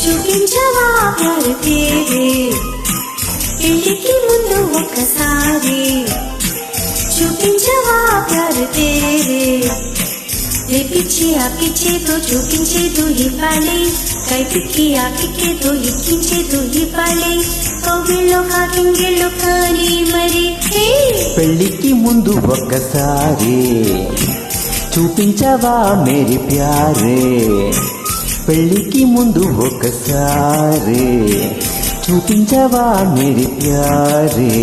చూపించవా ప్యార్ తేరే పెళ్లికి ముందు ఒక్కసారి చూపించవా ప్యార్ తేరే ये पीछे आपके तो చూపించే ఇవ్వాలి కైపికి ఆకికేదో ఇచ్చించేదో ఇవ్వాలి కౌగిల్లో కాకింగిల్లో కానీ మరి పెళ్ళికి ముందు ఒక్కసారి చూపించవా మేరీ ప్యారే పెళ్ళికి ముందు ఒక్కసారి చూపించవా మేరీ ప్యారే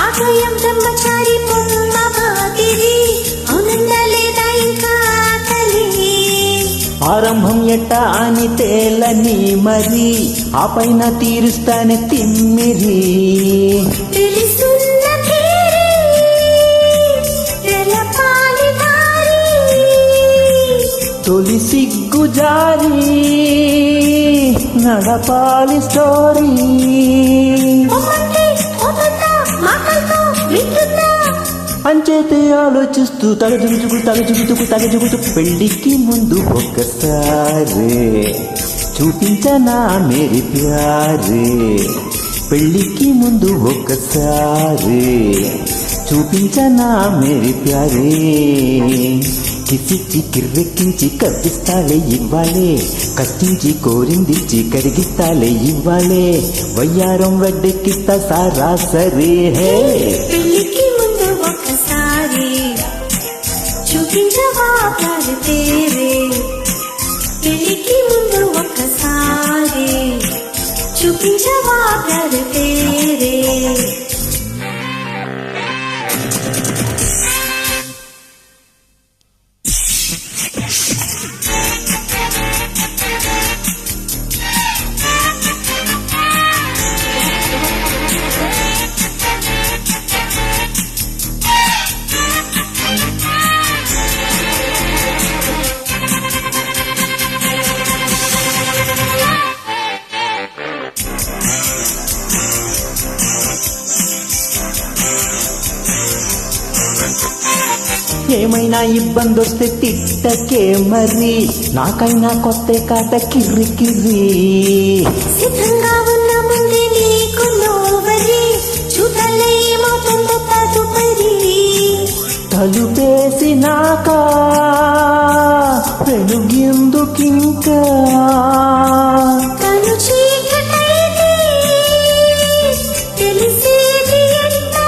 ఆలయం బ్రహ్మచారి పొమ్మ మాదిరి అవునందలేదా ఇంకా తల్లి ఆరంభం ఎట్ట అని తేలని మరి ఆ పైన తీరుస్తానే తిమ్మిరి తెలుసున్న తెలపాలి దారి తొలి సిగ్గు జారి నడపాలి స్టోరీ అంచేతే ఆలోచిస్తూ తగజుగుతూ పెళ్ళికి ముందు ఒక్కసారి చూపించనా మేరీ ప్యారే పెళ్ళికి ముందు ఒక్కసారి చూపించనా మేరీ ప్యారే కిసిచ్చి కిర్రెక్కించి కవ్విస్తాలే ఇవ్వాలే కష్టించి కోరిందిచ్చి కరిగిస్తాలే ఇవ్వాలే వయ్యారం వడ్డెక్కిస్తా సారా సరే హే పెళ్లికి ముందు ఒక్కసారి చూపించవా ప్యార్ తేరే పెళ్లికి ముందు ఒక్కసారి చూపించవా ప్యార్ తేరే ఏమైనా ఇబ్బంది వస్తే తిట్టకే మరి నాకైనా కొత్త కాట కిర్రి కిర్రి సిద్ధంగా ఉన్న ముందే నీకు నోవరి చూడాలే ఏమవుతుందో తదుపరి తలుపేసినాక వెలుగెందుకింకా తను చీకటైతే తెలిసేది ఎట్టా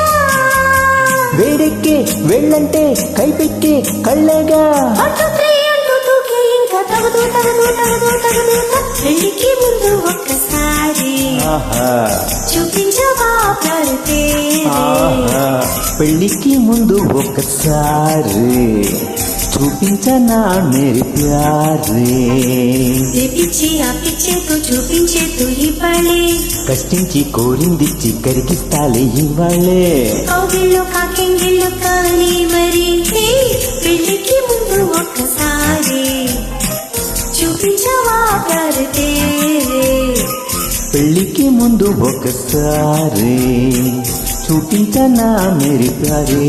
వేడెక్కే వెళ్ళంటే కైపెక్కే కళ్ళగా ఇంకా తగదు పెళ్లికి ముందు ఒక్కసారి చూపించవా ప్యార్ తేరే పెళ్ళికి ముందు ఒక్కసారి చూపించనా మేరీ ప్యారే పిచ్చేతో చూపించేతో ఇవ్వాలే కష్టించి కోరిందిచ్చి కరిగిస్తాలే ఇవ్వాలే కౌగిల్లో కాకింగిల్లో కానీ మరి పెళ్లికి ముందు ఒక్కసారి చూపించవా ప్యార్ తేరే పెళ్ళికి ముందు ఒకసారి చూపించనా మేరీ ప్యారే